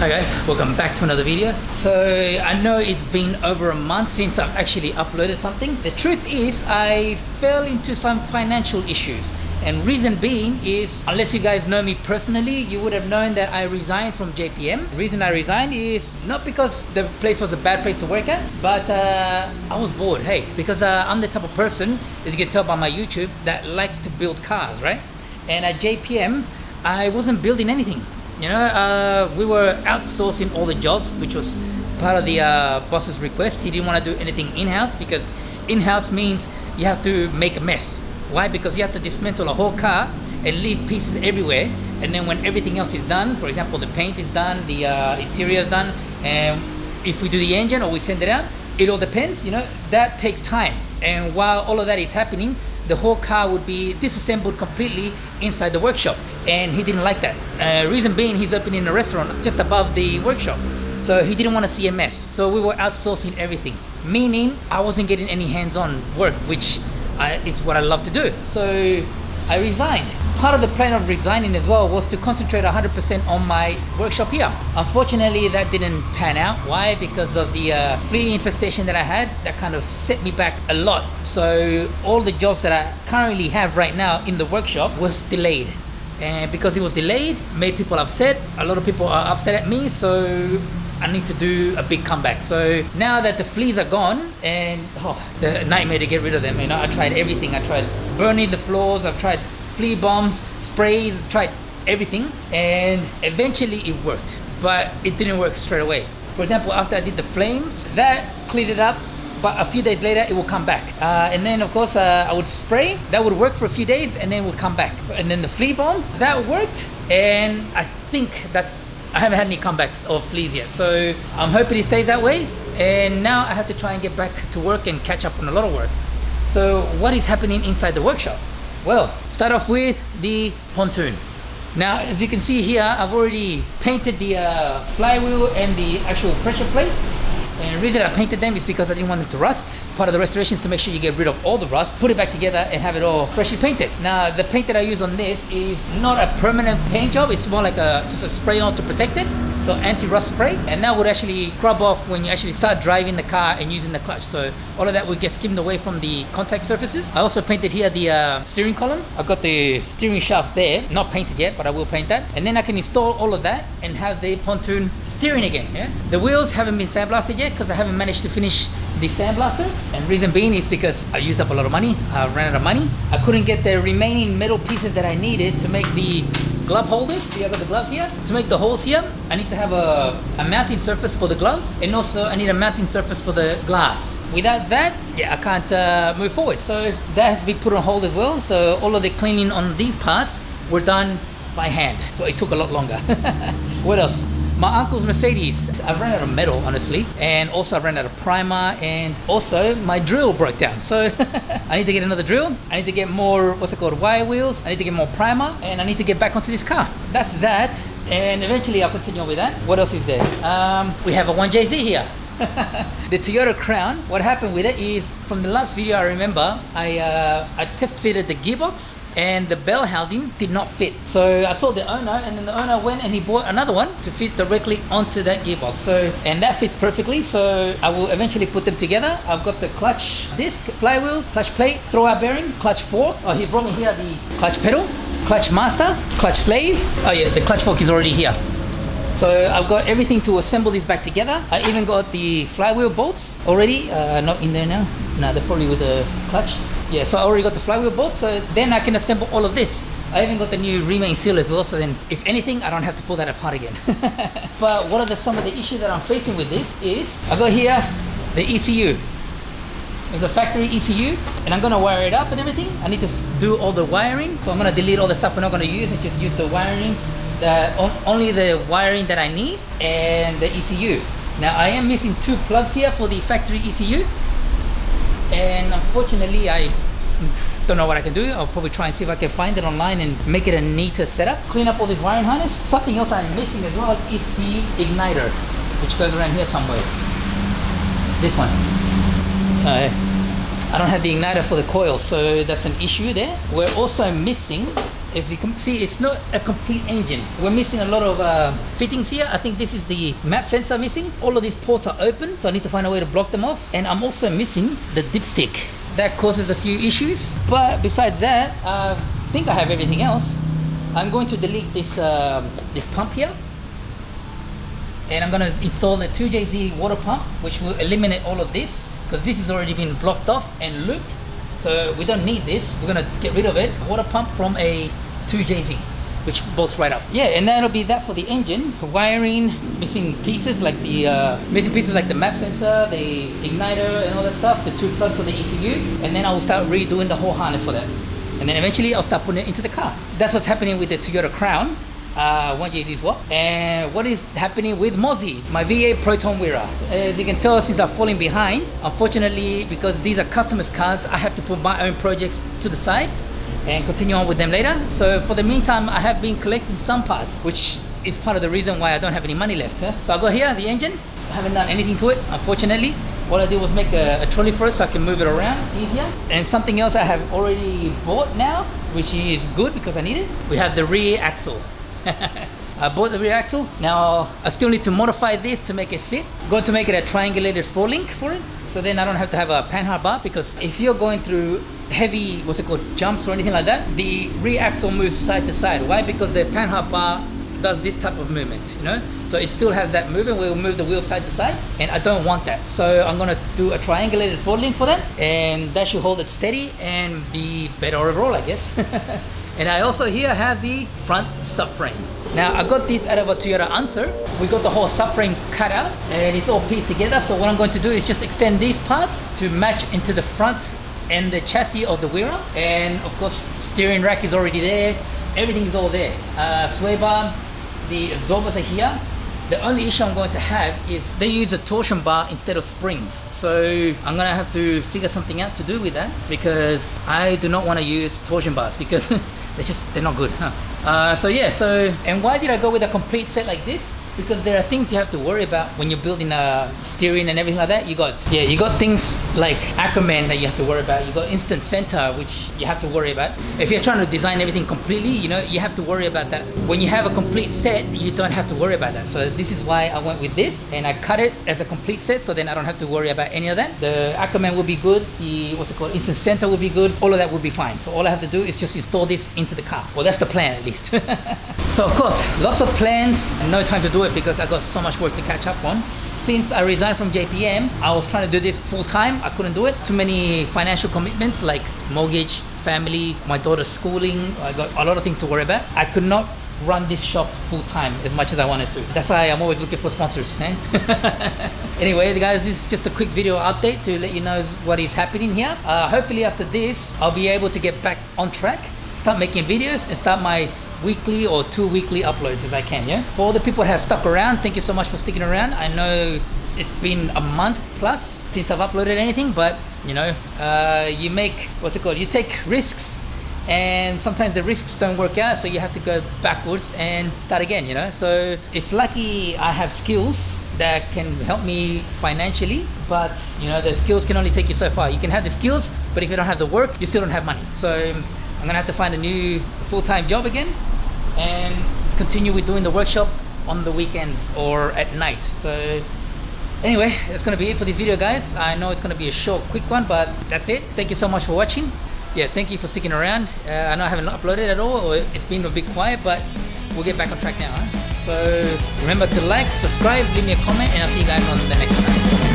Hi guys, welcome back to another video. So I know it's been over a month since I've actually uploaded something. The truth is I fell into some financial issues, and reason being is, unless you guys know me personally, you would have known that I resigned from JPM. The reason I resigned is not because the place was a bad place to work at, but I was bored. Hey, because I'm the type of person, as you can tell by my YouTube, that likes to build cars, right? And at JPM I wasn't building anything. You know, we were outsourcing all the jobs, which was part of the boss's request. He didn't want to do anything in-house, because in-house means you have to make a mess. Why? Because you have to dismantle a whole car and leave pieces everywhere, and then when everything else is done, for example, the paint is done, the interior is done, and if we do the engine or we send it out, it all depends, you know, that takes time. And while all of that is happening, the whole car would be disassembled completely inside the workshop, and he didn't like that. Reason being, he's opening a restaurant just above the workshop, so he didn't want to see a mess. So we were outsourcing everything, meaning I wasn't getting any hands-on work, which it's what I love to do. So I resigned. Part of the plan of resigning as well was to concentrate 100% on my workshop here. Unfortunately, that didn't pan out. Why? Because of the flea infestation that I had. That kind of set me back a lot. So all the jobs that I currently have right now in the workshop was delayed. And because it was delayed, made people upset. A lot of people are upset at me, so I need to do a big comeback. So now that the fleas are gone, and the nightmare to get rid of them, you know, I tried everything. I tried burning the floors, I've tried flea bombs, sprays, tried everything, and eventually it worked, but it didn't work straight away. For example, after I did the flames, that cleared it up, but a few days later it will come back. And then of course I would spray, that would work for a few days, and then it would come back. And then the flea bomb, that worked, and I think I haven't had any comebacks of fleas yet, so I'm hoping it stays that way. And now I have to try and get back to work and catch up on a lot of work. So what is happening inside the workshop? Well, start off with the pontoon. Now, as you can see here, I've already painted the flywheel and the actual pressure plate. And the reason I painted them is because I didn't want them to rust. Part of the restoration is to make sure you get rid of all the rust, put it back together, and have it all freshly painted. Now, the paint that I use on this is not a permanent paint job. It's more like just a spray on to protect it. So anti-rust spray, and that would actually scrub off when you actually start driving the car and using the clutch. So all of that would get skimmed away from the contact surfaces. I also painted here the steering column. I've got the steering shaft there, not painted yet, but I will paint that. And then I can install all of that and have the pontoon steering again. Yeah? The wheels haven't been sandblasted yet because I haven't managed to finish the sandblaster. And reason being is because I used up a lot of money. I ran out of money. I couldn't get the remaining metal pieces that I needed to make the glove holders. See, I got the gloves here. To make the holes here, I need to have a mounting surface for the gloves, and also I need a mounting surface for the glass. Without that, I can't move forward. So that has to be put on hold as well. So all of the cleaning on these parts were done by hand. So it took a lot longer. What else? My uncle's Mercedes. I've run out of metal, honestly, and also I've run out of primer, and also my drill broke down. So I need to get another drill. I need to get more, wire wheels. I need to get more primer, and I need to get back onto this car. That's that, and eventually I'll continue on with that. What else is there? We have a 1JZ here. The Toyota Crown. What happened with it is, from the last video I remember, I test fitted the gearbox, and the bell housing did not fit. So I told the owner, and then the owner went and he bought another one to fit directly onto that gearbox. So, and that fits perfectly. So I will eventually put them together. I've got the clutch disc, flywheel, clutch plate, throwout bearing, clutch fork. Oh, he brought me here the clutch pedal, clutch master, clutch slave. Oh yeah, the clutch fork is already here. So I've got everything to assemble this back together. I even got the flywheel bolts already, not in there now. No, they're probably with the clutch. Yeah, so I already got the flywheel bolts, so then I can assemble all of this. I even got the new remain seal as well, so then if anything, I don't have to pull that apart again. But what are some of the issues that I'm facing with this is, I got here the ECU. It's a factory ECU, and I'm gonna wire it up and everything. I need to do all the wiring, so I'm gonna delete all the stuff we're not gonna use and just use the wiring, only the wiring that I need, and the ECU. Now I am missing 2 plugs here for the factory ECU, and unfortunately I don't know what I can do. I'll probably try and see if I can find it online and make it a neater setup. Clean up all this wiring harness. Something else I'm missing as well is the igniter, which goes around here somewhere. This one. I don't have the igniter for the coil, so that's an issue there. We're also missing As you can see, it's not a complete engine. We're missing a lot of fittings here. I think this is the map sensor missing. All of these ports are open, so I need to find a way to block them off. And I'm also missing the dipstick. That causes a few issues. But besides that, I think I have everything else. I'm going to delete this pump here. And I'm going to install the 2JZ water pump, which will eliminate all of this, because this has already been blocked off and looped. So we don't need this. We're going to get rid of it. Water pump from a 2JZ, which bolts right up. Yeah, and that'll be that for the engine. For wiring, missing pieces like the map sensor, the igniter and all that stuff, the 2 plugs for the ECU, and then I will start redoing the whole harness for that. And then eventually I'll start putting it into the car. That's what's happening with the Toyota Crown. 1JZ swap. And what is happening with Mozzie, my V8 Proton Wira. As you can tell, since I'm falling behind, unfortunately, because these are customers' cars, I have to put my own projects to the side and continue on with them later. So for the meantime, I have been collecting some parts, which is part of the reason why I don't have any money left. So I got here, the engine. I haven't done anything to it, unfortunately. What I did was make a trolley for it so I can move it around easier. And something else I have already bought now, which is good because I need it. We have the rear axle. I bought the rear axle. Now I still need to modify this to make it fit. I'm going to make it a triangulated floor link for it, so then I don't have to have a panhard bar, because if you're going through heavy, jumps or anything like that, the rear axle moves side to side. Why? Because the panhard bar does this type of movement, you know? So it still has that movement where we'll move the wheel side to side, and I don't want that. So I'm gonna do a triangulated floor link for that, and that should hold it steady and be better overall, I guess. And I also here have the front subframe. Now I got this out of a Toyota Answer. We got the whole subframe cut out and it's all pieced together. So what I'm going to do is just extend these parts to match into the front and the chassis of the Wira. And of course, steering rack is already there. Everything is all there. Sway bar, the absorbers are here. The only issue I'm going to have is they use a torsion bar instead of springs. So I'm gonna have to figure something out to do with that, because I do not want to use torsion bars because they're not good. And why did I go with a complete set like this? Because there are things you have to worry about when you're building a steering and everything like that. You got things like Ackerman that you have to worry about. You got Instant Center, which you have to worry about. If you're trying to design everything completely, you have to worry about that. When you have a complete set, you don't have to worry about that. So this is why I went with this, and I cut it as a complete set, so then I don't have to worry about any of that. The Ackerman will be good. The Instant Center will be good. All of that will be fine. So all I have to do is just install this into the car. Well, that's the plan at least. So of course, lots of plans and no time to do it because I got so much work to catch up on. Since I resigned from JPM, I was trying to do this full time. I couldn't do it. Too many financial commitments like mortgage, family, my daughter's schooling. I got a lot of things to worry about. I could not run this shop full time as much as I wanted to. That's why I'm always looking for sponsors. Anyway, guys, this is just a quick video update to let you know what is happening here. Hopefully after this, I'll be able to get back on track, start making videos and start my weekly or 2 weekly uploads as I can. Yeah. For all the people that have stuck around, thank you so much for sticking around. I know it's been a month plus since I've uploaded anything, but you take risks, and sometimes the risks don't work out, so you have to go backwards and start again, So it's lucky I have skills that can help me financially, but the skills can only take you so far. You can have the skills, but if you don't have the work, you still don't have money. So I'm gonna have to find a new full-time job again and continue with doing the workshop on the weekends or at night. So anyway, that's gonna be it for this video, guys. I know it's gonna be a short, quick one, but that's it. Thank you so much for watching. Yeah, thank you for sticking around. I know I haven't uploaded at all, or it's been a bit quiet, but we'll get back on track now. So remember to like, subscribe, leave me a comment, and I'll see you guys on the next one.